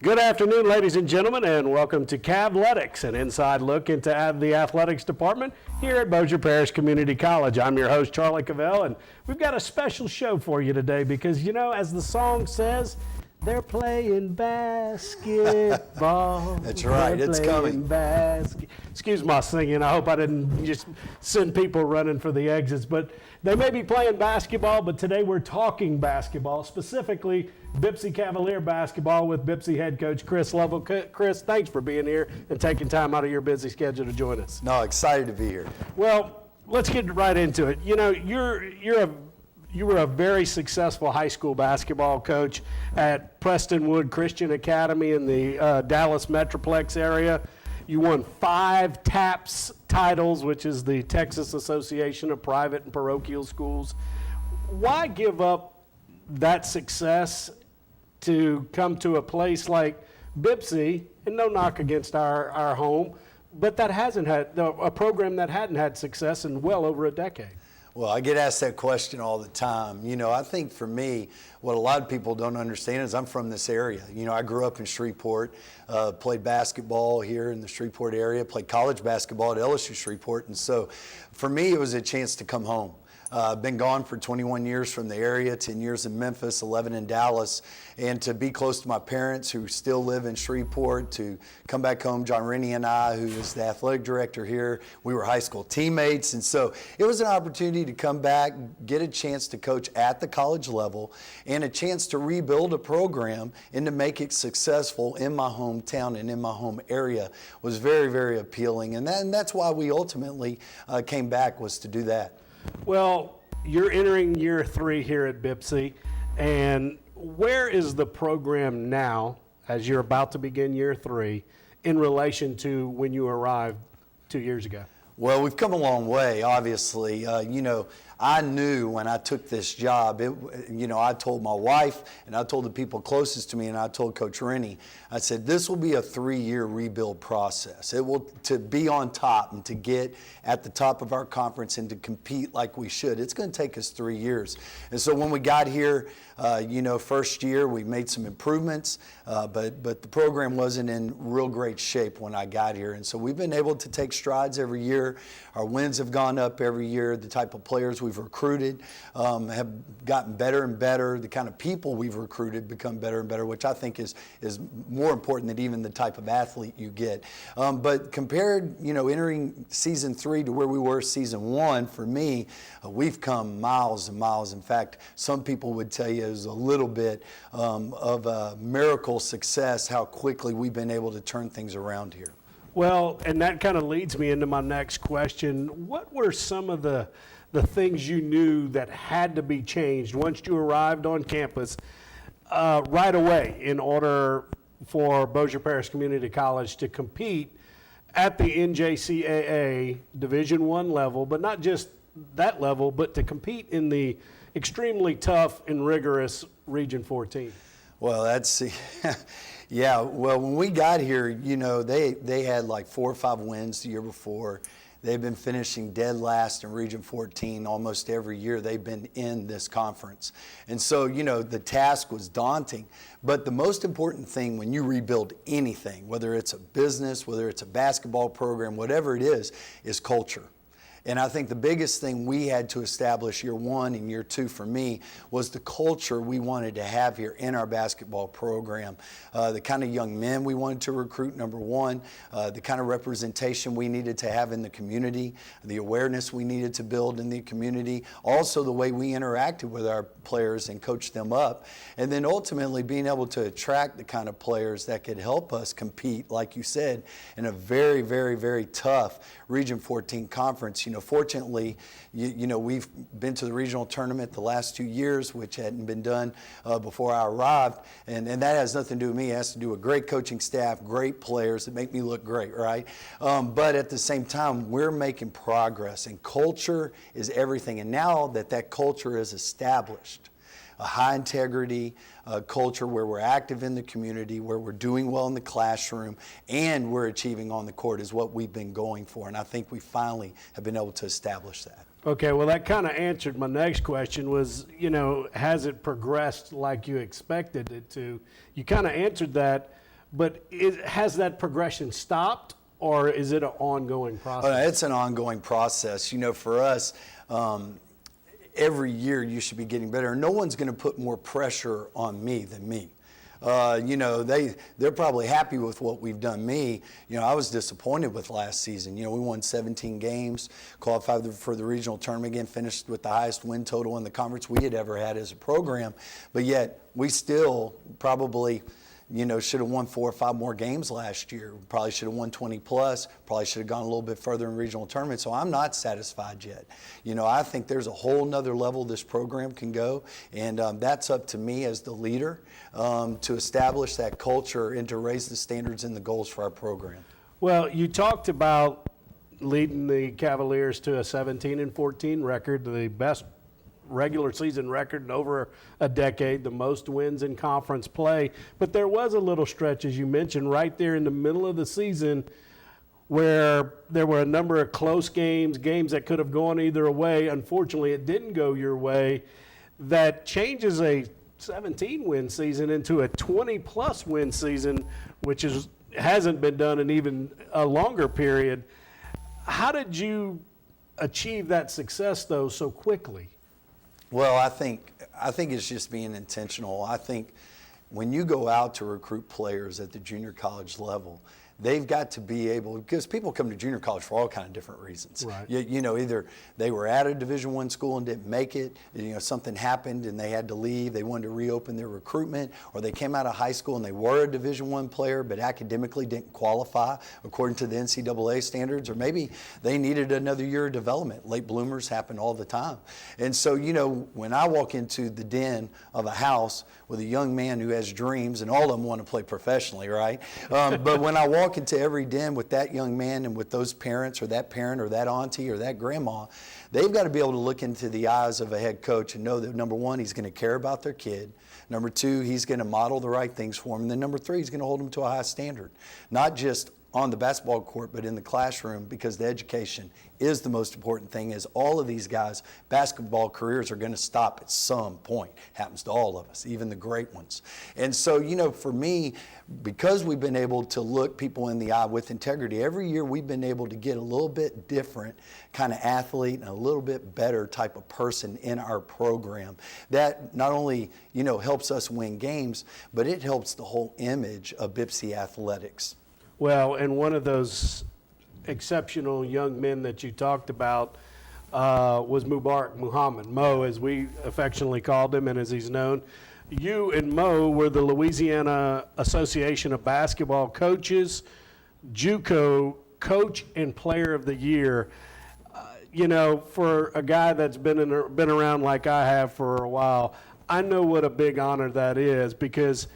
Good afternoon, ladies and gentlemen, and welcome to Cavletics, an inside look into the athletics department here at Bossier Parish Community College. I'm your host, Charlie Cavell, and we've got a special show for you today because, you know, as the song says, they're playing basketball. That's right, it's coming. Excuse my singing. I hope I didn't just send people running for the exits, but they may be playing basketball, but today we're talking basketball, specifically BPCC Cavalier basketball with BPCC head coach Chris Lovell. Chris, thanks for being here and taking time out of your busy schedule to join us. No, excited to be here. Well, let's get right into it. You know, you were a very successful high school basketball coach at Prestonwood Christian Academy in the Dallas Metroplex area. You won 5 TAPS titles, which is the Texas Association of Private and Parochial Schools. Why give up that success to come to a place like BPCC, and no knock against our home, but that hasn't had a program that hadn't had success in well over a decade? Well, I get asked that question all the time. You know, I think for me, what a lot of people don't understand is I'm from this area. You know, I grew up in Shreveport, played basketball here in the Shreveport area, played college basketball at LSU Shreveport, and so for me, it was a chance to come home. I've been gone for 21 years from the area, 10 years in Memphis, 11 in Dallas, and to be close to my parents who still live in Shreveport, to come back home, John Rennie and I, who is the athletic director here, we were high school teammates, and so it was an opportunity to come back, get a chance to coach at the college level, and a chance to rebuild a program and to make it successful in my hometown and in my home area was very, very appealing, and that's why we ultimately came back, was to do that. Well, you're entering year 3 here at BPCC, and where is the program now, as you're about to begin year 3, in relation to when you arrived 2 years ago? Well, we've come a long way, obviously. You know, I knew when I took this job, I told my wife and I told the people closest to me and I told Coach Rennie, I said, this will be a 3-year rebuild process. It will, to be on top and to get at the top of our conference and to compete like we should, it's going to take us 3 years. And so when we got here, first year we made some improvements, but the program wasn't in real great shape when I got here. And so we've been able to take strides every year. Our wins have gone up every year. The type of players we've recruited have gotten better and better. The kind of people we've recruited become better and better, which I think is more important than even the type of athlete you get. But compared, entering season 3 to where we were season 1, for me, we've come miles and miles. In fact, some people would tell you it was a little bit of a miracle success how quickly we've been able to turn things around here. Well, and that kind of leads me into my next question. What were some of the things you knew that had to be changed once you arrived on campus right away in order for Bossier Parish Community College to compete at the NJCAA Division I level, but not just that level, but to compete in the extremely tough and rigorous Region 14? Well, yeah, well, when we got here, they had like 4 or 5 wins the year before. They've been finishing dead last in Region 14 almost every year they've been in this conference. And so, the task was daunting. But the most important thing when you rebuild anything, whether it's a business, whether it's a basketball program, whatever it is culture. And I think the biggest thing we had to establish year 1 and year 2 for me was the culture we wanted to have here in our basketball program. The kind of young men we wanted to recruit, number 1, the kind of representation we needed to have in the community, the awareness we needed to build in the community, also the way we interacted with our players and coached them up, and then ultimately being able to attract the kind of players that could help us compete, like you said, in a very, very, very tough Region 14 conference. Fortunately, we've been to the regional tournament the last 2 years, which hadn't been done before I arrived, and that has nothing to do with me. It has to do with great coaching staff, great players that make me look great, right? But at the same time, we're making progress, and culture is everything. And now that culture is established, a high integrity culture where we're active in the community, where we're doing well in the classroom, and we're achieving on the court is what we've been going for. And I think we finally have been able to establish that. Okay, well, that kind of answered my next question was, has it progressed like you expected it to? You kind of answered that but has that progression stopped, or is it an ongoing process? It's an ongoing process. For us, every year you should be getting better. No one's going to put more pressure on me than me. They're probably happy with what we've done. I was disappointed with last season. We won 17 games, qualified for the regional tournament again, finished with the highest win total in the conference we had ever had as a program. But yet we still probably should have won 4 or 5 more games last year. Probably should have won 20 plus. Probably should have gone a little bit further in regional tournaments. So I'm not satisfied yet. I think there's a whole nother level this program can go, and that's up to me as the leader to establish that culture and to raise the standards and the goals for our program. Well, you talked about leading the Cavaliers to a 17-14 record, the best regular season record in over a decade, the most wins in conference play. But there was a little stretch, as you mentioned, right there in the middle of the season where there were a number of close games that could have gone either way. Unfortunately, it didn't go your way. That changes a 17-win season into a 20-plus win season, which hasn't been done in even a longer period. How did you achieve that success, though, so quickly? Well, I think it's just being intentional. I think when you go out to recruit players at the junior college level, they've got to be able, because people come to junior college for all kind of different reasons. Right. Either they were at a Division I school and didn't make it, something happened and they had to leave, they wanted to reopen their recruitment, or they came out of high school and they were a Division I player but academically didn't qualify according to the NCAA standards, or maybe they needed another year of development. Late bloomers happen all the time. And so, when I walk into the den of a house with a young man who has dreams, and all of them want to play professionally, right? But when I walk into every den with that young man and with those parents or that parent or that auntie or that grandma, they've got to be able to look into the eyes of a head coach and know that, number one, he's going to care about their kid. Number two, he's going to model the right things for them. And then number three, he's going to hold them to a high standard, not just on the basketball court, but in the classroom, because the education is the most important thing. As all of these guys, basketball careers are going to stop at some point. Happens to all of us, even the great ones. And so, for me, because we've been able to look people in the eye with integrity, every year we've been able to get a little bit different kind of athlete and a little bit better type of person in our program. That not only, helps us win games, but it helps the whole image of BPCC Athletics. Well, and one of those exceptional young men that you talked about was Mubarak Muhammad, Mo, as we affectionately called him and as he's known. You and Mo were the Louisiana Association of Basketball Coaches, JUCO Coach and Player of the Year. For a guy that's been around like I have for a while, I know what a big honor that is, because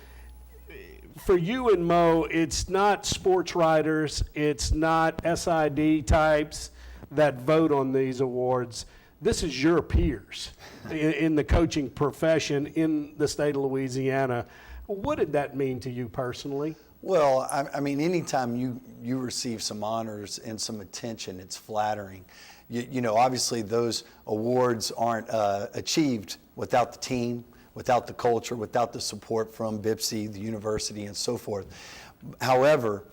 for you and Mo, it's not sports writers, it's not SID types that vote on these awards. This is your peers in the coaching profession in the state of Louisiana. What did that mean to you personally? Well, I mean, anytime you receive some honors and some attention, it's flattering. Obviously those awards aren't achieved without the team, without the culture, without the support from BPCC, the university, and so forth. However,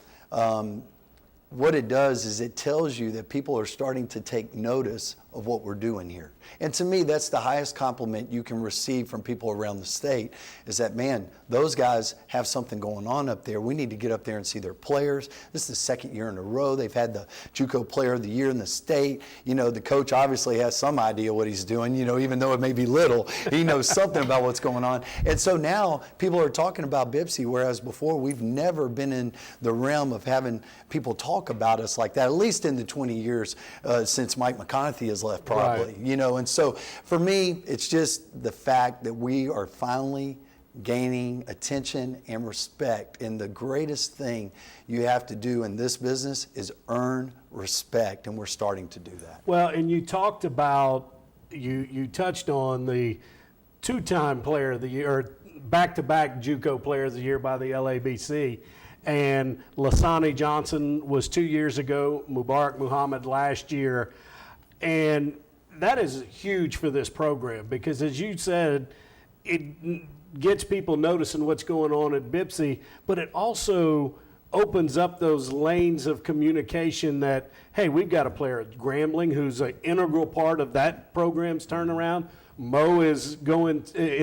what it does is it tells you that people are starting to take notice of what we're doing here. And to me, that's the highest compliment you can receive from people around the state, is that, man, those guys have something going on up there. We need to get up there and see their players. This is the second year in a row they've had the JUCO Player of the Year in the state. The coach obviously has some idea what he's doing, even though it may be little, he knows something about what's going on. And so now people are talking about BPCC, whereas before we've never been in the realm of having people talk about us like that, at least in the 20 years since Mike McConaughey has left, probably. Right. And so for me, it's just the fact that we are finally gaining attention and respect. And the greatest thing you have to do in this business is earn respect, and we're starting to do that. Well, and you talked about, you touched on the two-time Player of the Year, or back-to-back JUCO Player of the Year by the LABC. And Lasani Johnson was 2 years ago, Mubarak Muhammad last year. And that is huge for this program, because as you said, gets people noticing what's going on at BPCC, but it also opens up those lanes of communication that, hey, we've got a player at Grambling who's an integral part of that program's turnaround. Mo is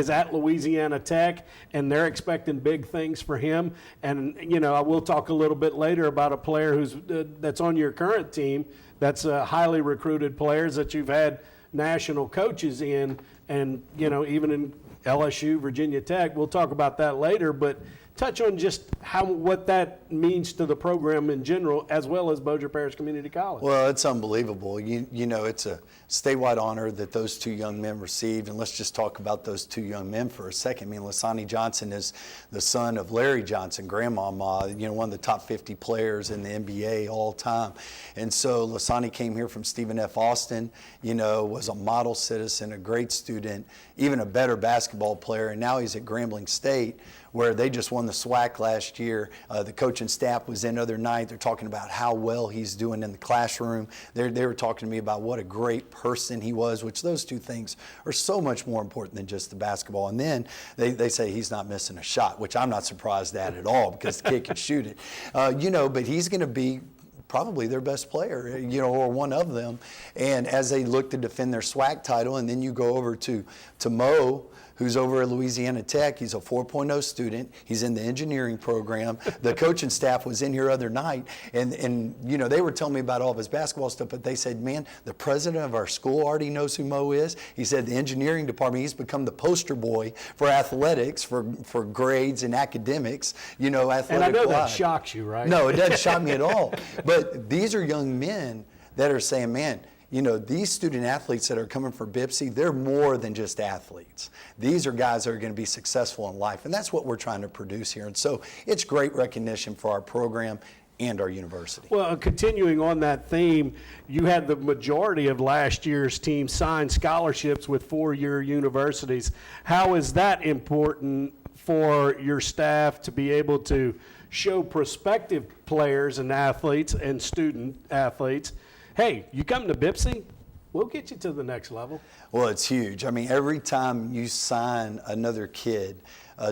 at Louisiana Tech, and they're expecting big things for him. And I will talk a little bit later about a player that's on your current team. That's highly recruited players that you've had national coaches in, and even in LSU, Virginia Tech. We'll talk about that later, but touch on just what that means to the program in general, as well as Bossier Parish Community College. Well, it's unbelievable. It's a statewide honor that those two young men received, and let's just talk about those two young men for a second. I mean, Lasani Johnson is the son of Larry Johnson, grandmama, one of the top 50 players in the NBA all time. And so Lasani came here from Stephen F. Austin, was a model citizen, a great student, even a better basketball player, and now he's at Grambling State, where they just won the SWAC last year. The coaching staff was in the other night. They're talking about how well he's doing in the classroom. They were talking to me about what a great person he was, which those two things are so much more important than just the basketball. And then they say he's not missing a shot, which I'm not surprised at all, because the kid can shoot it. But he's going to be probably their best player, or one of them. And as they look to defend their SWAC title, and then you go over to Mo, who's over at Louisiana Tech. He's a 4.0 student. He's in the engineering program. The coaching staff was in here other night, and they were telling me about all of his basketball stuff, but they said, man, the president of our school already knows who Mo is. He said the engineering department, he's become the poster boy for athletics, for grades and academics, athletic. And I know that shocks you, right? No, it doesn't shock me at all. But these are young men that are saying, man, these student athletes that are coming for BPCC, they're more than just athletes. These are guys that are going to be successful in life, and that's what we're trying to produce here. And so it's great recognition for our program and our university. Well, continuing on that theme, you had the majority of last year's team sign scholarships with four-year universities. How is that important for your staff to be able to show prospective players and athletes and student athletes, hey, you come to BPCC, we'll get you to the next level? Well, it's huge. I mean, every time you sign another kid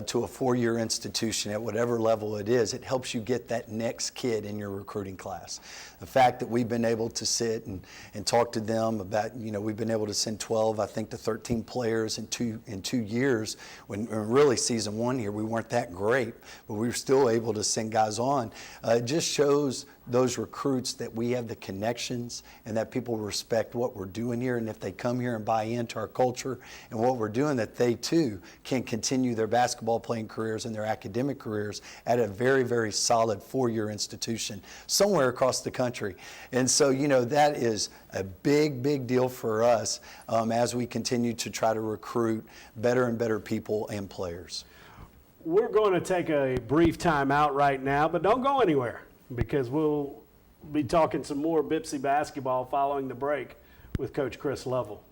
to a four-year institution at whatever level it is, it helps you get that next kid in your recruiting class. The fact that we've been able to sit and talk to them about, we've been able to send 12, I think, to 13 players in two years, when really season one here, we weren't that great, but we were still able to send guys on. It just shows those recruits that we have the connections and that people respect what we're doing here, and if they come here and buy into our culture and what we're doing, that they too can continue their basketball playing careers and their academic careers at a very, very solid four-year institution somewhere across the country. And so, that is a big, big deal for us as we continue to try to recruit better and better people and players. We're going to take a brief time out right now, but don't go anywhere, because we'll be talking some more BPCC basketball following the break with Coach Chris Lovell.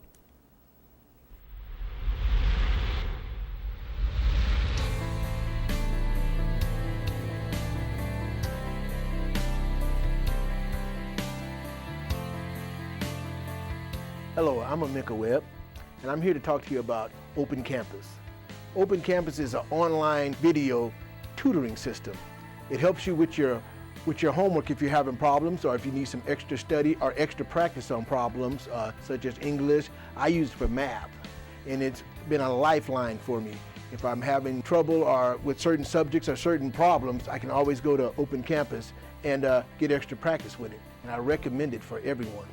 Hello, I'm Amika Webb, and I'm here to talk to you about Open Campus. Open Campus is an online video tutoring system. It helps you with your homework if you're having problems, or if you need some extra study or extra practice on problems such as English. I use it for math, and it's been a lifeline for me. If I'm having trouble or with certain subjects or certain problems, I can always go to Open Campus and get extra practice with it, and I recommend it for everyone.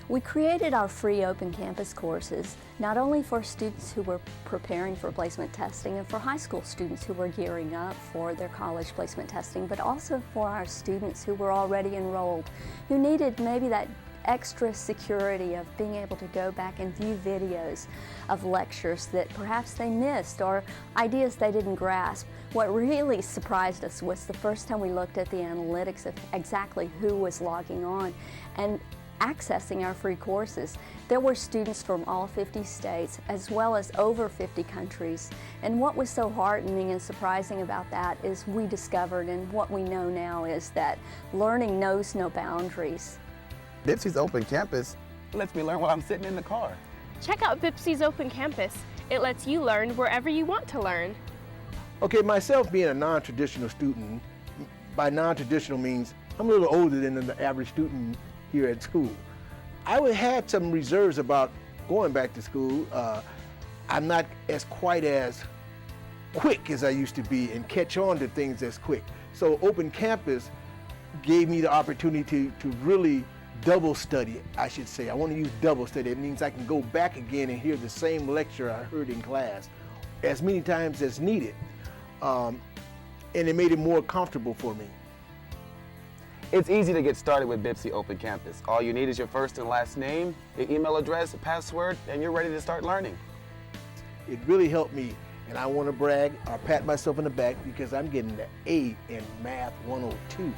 We created our free Open Campus courses not only for students who were preparing for placement testing and for high school students who were gearing up for their college placement testing, but also for our students who were already enrolled, who needed maybe that extra security of being able to go back and view videos of lectures that perhaps they missed or ideas they didn't grasp. What really surprised us was the first time we looked at the analytics of exactly who was logging on and accessing our free courses. There were students from all 50 states as well as over 50 countries. And what was so heartening and surprising about that is we discovered, and what we know now is that learning knows no boundaries. BPCC's Open Campus lets me learn while I'm sitting in the car. Check out BPCC's Open Campus. It lets you learn wherever you want to learn. Okay, myself being a non-traditional student, by non-traditional means I'm a little older than the average student here at school. I would have some reserves about going back to school. I'm not quite as quick as I used to be and catch on to things as quick. So Open Campus gave me the opportunity to really double study, I should say. I want to use double study. It means I can go back again and hear the same lecture I heard in class as many times as needed. And it made it more comfortable for me. It's easy to get started with BPCC Open Campus. All you need is your first and last name, your email address, a password, and you're ready to start learning. It really helped me, and I want to brag or pat myself in the back because I'm getting the A in Math 102.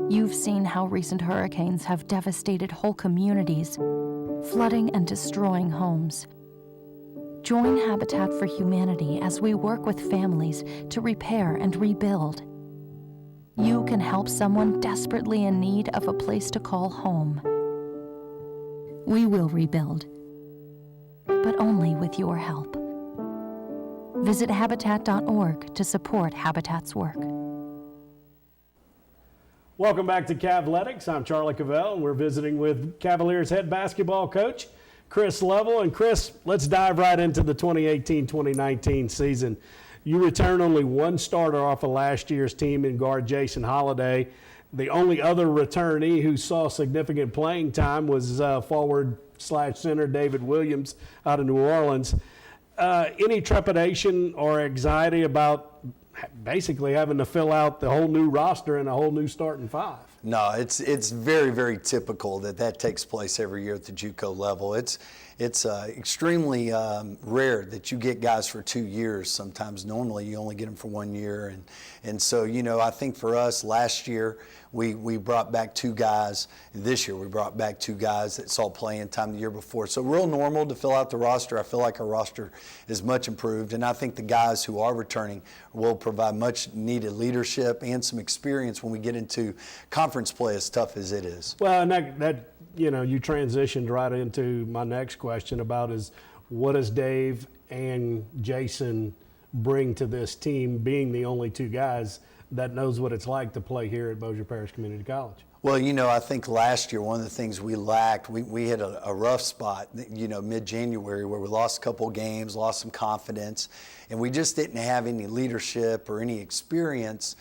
You've seen how recent hurricanes have devastated whole communities, flooding and destroying homes. Join Habitat for Humanity as we work with families to repair and rebuild. You can help someone desperately in need of a place to call home. We will rebuild, but only with your help. Visit Habitat.org to support Habitat's work. Welcome back to Cavletics. I'm Charlie Cavell, and we're visiting with Cavaliers head basketball coach Chris Lovell. And Chris, let's dive right into the 2018-2019 season. You return only one starter off of last year's team in guard Jason Holiday. The only other returnee who saw significant playing time was forward/center David Williams out of New Orleans. Any trepidation or anxiety about basically having to fill out the whole new roster and a whole new starting five? No, it's very, very typical that takes place every year at the JUCO level. It's extremely rare that you get guys for 2 years. Sometimes normally you only get them for 1 year. And so, I think for us last year, we brought back 2 guys. This year we brought back 2 guys that saw playing time the year before. So real normal to fill out the roster. I feel like our roster is much improved. And I think the guys who are returning will provide much needed leadership and some experience when we get into conference play, as tough as it is. Well, and that you transitioned right into my next question about is what does Dave and Jason bring to this team, being the only 2 guys that knows what it's like to play here at Bossier Parish Community College? Well, I think last year one of the things we lacked, we hit a rough spot, mid-January, where we lost a couple games, lost some confidence, and we just didn't have any leadership or any experience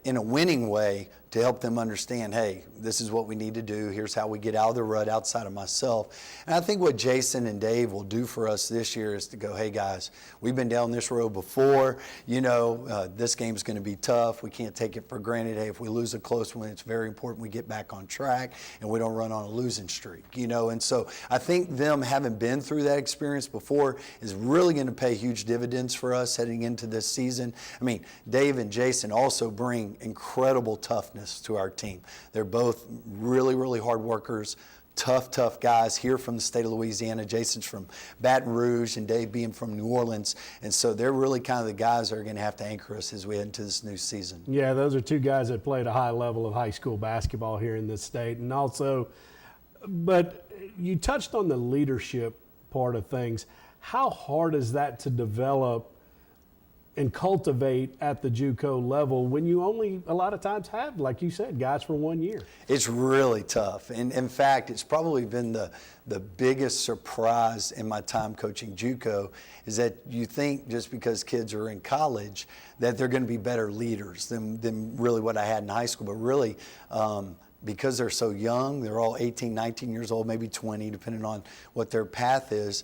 in a winning way to help them understand, hey, this is what we need to do. Here's how we get out of the rut outside of myself. And I think what Jason and Dave will do for us this year is to go, hey, guys, we've been down this road before. This game's going to be tough. We can't take it for granted. Hey, if we lose a close one, it's very important we get back on track and we don't run on a losing streak, And so I think them having been through that experience before is really going to pay huge dividends for us heading into this season. I mean, Dave and Jason also bring incredible toughness to our team. They're both really, really hard workers, tough guys here from the state of Louisiana. Jason's from Baton Rouge and Dave being from New Orleans. And so they're really kind of the guys that are going to have to anchor us as we head into this new season. Yeah, those are 2 guys that played a high level of high school basketball here in this state. And also, but you touched on the leadership part of things. How hard is that to develop and cultivate at the JUCO level when you only a lot of times have, like you said, guys for 1 year? It's really tough. And in fact, it's probably been the biggest surprise in my time coaching JUCO is that you think just because kids are in college that they're going to be better leaders than really what I had in high school. But really, because they're so young, they're all 18, 19 years old, maybe 20, depending on what their path is,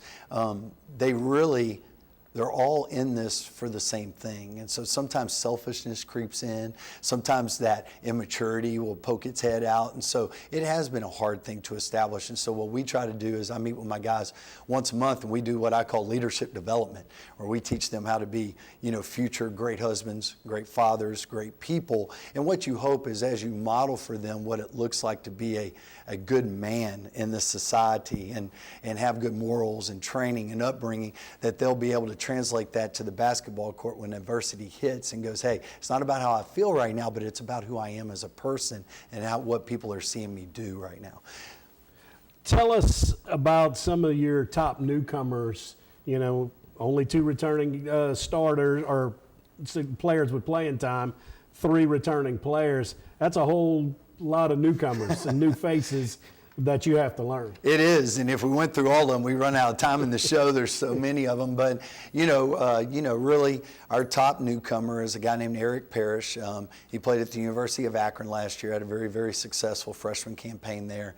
they're all in this for the same thing. And so sometimes selfishness creeps in. Sometimes that immaturity will poke its head out. And so it has been a hard thing to establish. And so what we try to do is I meet with my guys once a month and we do what I call leadership development, where we teach them how to be, future great husbands, great fathers, great people. And what you hope is as you model for them what it looks like to be a good man in this society and have good morals and training and upbringing, that they'll be able to translate that to the basketball court when adversity hits and goes, hey, it's not about how I feel right now, but it's about who I am as a person and what people are seeing me do right now. Tell us about some of your top newcomers, only 2 returning starters or players with playing time, 3 returning players. That's a whole lot of newcomers and new faces that you have to learn. It is, and if we went through all of them, we run out of time in the show. There's so many of them, but really, our top newcomer is a guy named Eric Parrish. He played at the University of Akron last year. Had a very, very successful freshman campaign there.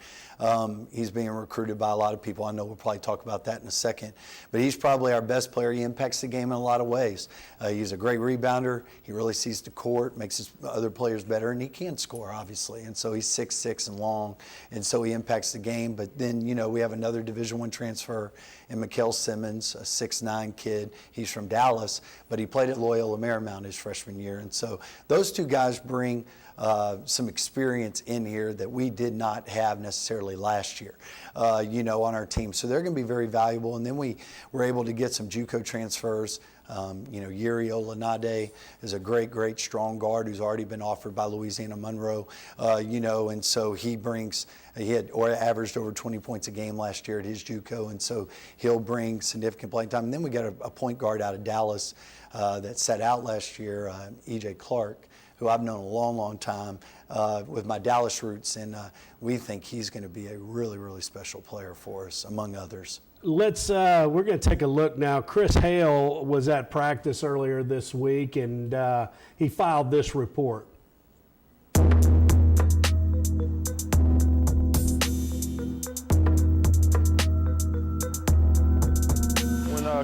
He's being recruited by a lot of people. I know we'll probably talk about that in a second, but he's probably our best player. He impacts the game in a lot of ways. He's a great rebounder. He really sees the court, makes his other players better, and he can score, obviously. And so he's 6'6" and long, and so he impacts the game. But then, we have another Division I transfer in Mikael Simmons, a 6'9" kid. He's from Dallas, but he played at Loyola Marymount his freshman year. And so those 2 guys bring some experience in here that we did not have necessarily last year, on our team. So they're going to be very valuable. And then we were able to get some JUCO transfers. Yuri Olanade is a great strong guard who's already been offered by Louisiana Monroe, and so he had averaged over 20 points a game last year at his JUCO, and so he'll bring significant playing time. And then we got a point guard out of Dallas that sat out last year, E.J. Clark, who I've known a long time with my Dallas roots, and we think he's going to be a really, really special player for us, among others. We're going to take a look now. Chris Hale was at practice earlier this week, and he filed this report. When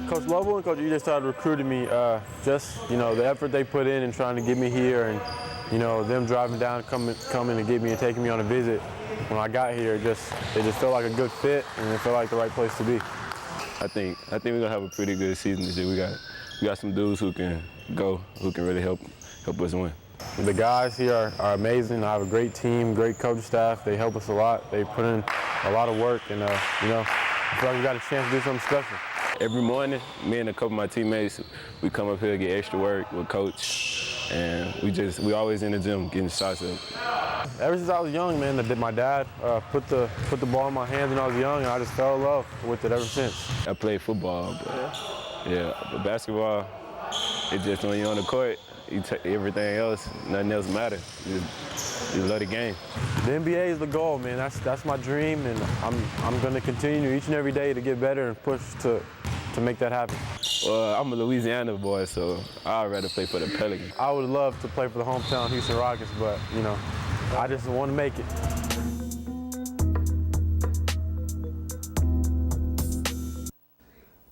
Coach Lovell and Coach EJ started recruiting me, the effort they put in trying to get me here, and them driving down, coming to get me and taking me on a visit. When I got here, it just felt like a good fit, and it felt like the right place to be. I think we're gonna have a pretty good season this year. We got some dudes who can really help us win. The guys here are amazing. I have a great team, great coach staff. They help us a lot. They put in a lot of work, and I feel like we got a chance to do something special. Every morning, me and a couple of my teammates, we come up here to get extra work with coach, and we always in the gym getting shots up. Ever since I was young, man, my dad put the ball in my hands when I was young, and I just fell in love with it ever since. I played football, but basketball, it just when you're on the court, you take everything else, nothing else matters. You love the game. The NBA is the goal, man. That's my dream, and I'm going to continue each and every day to get better and push to make that happen. Well, I'm a Louisiana boy, so I'd rather play for the Pelicans. I would love to play for the hometown Houston Rockets, but I just want to make it.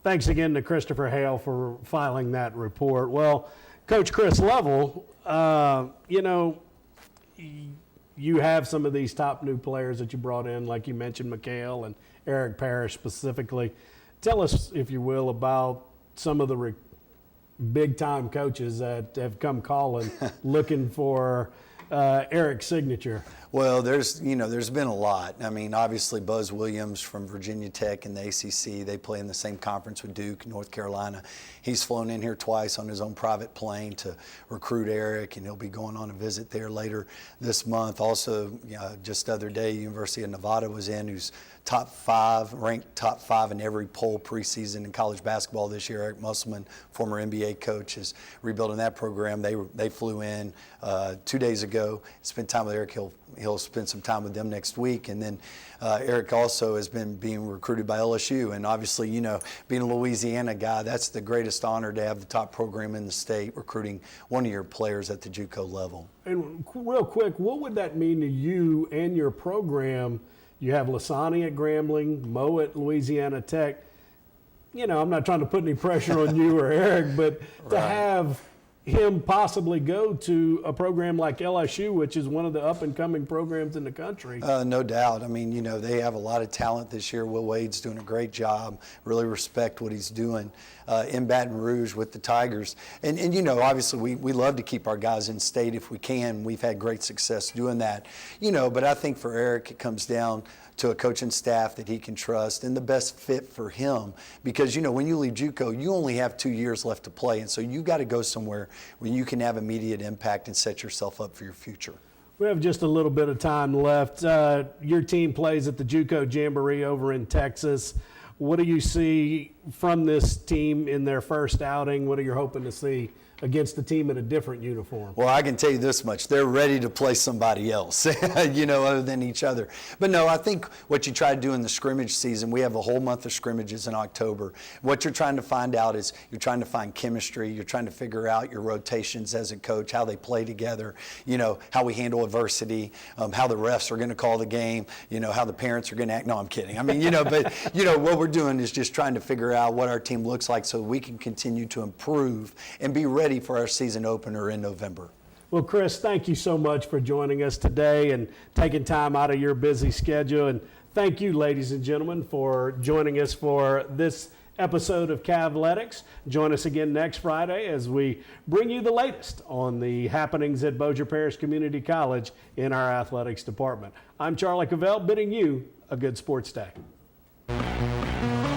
Thanks again to Christopher Hale for filing that report. Well, Coach Chris Lovell, you have some of these top new players that you brought in, like you mentioned, Mikael and Eric Parrish specifically. Tell us, if you will, about some of the big-time coaches that have come calling, looking for Eric's signature. Well, there's been a lot. I mean, obviously Buzz Williams from Virginia Tech and the ACC, they play in the same conference with Duke, North Carolina. He's flown in here twice on his own private plane to recruit Eric, and he'll be going on a visit there later this month. Also, just the other day, University of Nevada was in, who's ranked top five in every poll preseason in college basketball this year. Eric Musselman, former NBA coach, is rebuilding that program. They flew in 2 days ago, spent time with Eric. He'll spend some time with them next week. And then Eric also has been being recruited by LSU. And obviously, being a Louisiana guy, that's the greatest honor to have the top program in the state recruiting one of your players at the JUCO level. And real quick, what would that mean to you and your program? You have Lasani at Grambling, Mo at Louisiana Tech. I'm not trying to put any pressure on you or Eric, but to have him possibly go to a program like LSU, which is one of the up-and-coming programs in the country. No doubt. I mean, they have a lot of talent this year. Will Wade's doing a great job. Really respect what he's doing in Baton Rouge with the Tigers. And obviously we love to keep our guys in state if we can. We've had great success doing that. But I think for Eric, it comes down to a coaching staff that he can trust and the best fit for him. Because, you know, when you leave JUCO, you only have 2 years left to play. And so you got to go somewhere where you can have immediate impact and set yourself up for your future. We have just a little bit of time left. Your team plays at the JUCO Jamboree over in Texas. What do you see from this team in their first outing? What are you hoping to see against the team in a different uniform? Well, I can tell you this much. They're ready to play somebody else, you know, other than each other. But no, I think what you try to do in the scrimmage season, we have a whole month of scrimmages in October. What you're trying to find out is you're trying to find chemistry. You're trying to figure out your rotations as a coach, how they play together, you know, how we handle adversity, how the refs are going to call the game, you know, how the parents are going to act. No, I'm kidding. I mean, you know, but, you know, what we're doing is just trying to figure out what our team looks like so we can continue to improve and be ready for our season opener in November. Well, Chris, thank you so much for joining us today and taking time out of your busy schedule. And thank you, ladies and gentlemen, for joining us for this episode of Cavletics. Join us again next Friday as we bring you the latest on the happenings at Bossier Parish Community College in our athletics department. I'm Charlie Cavell, bidding you a good sports day.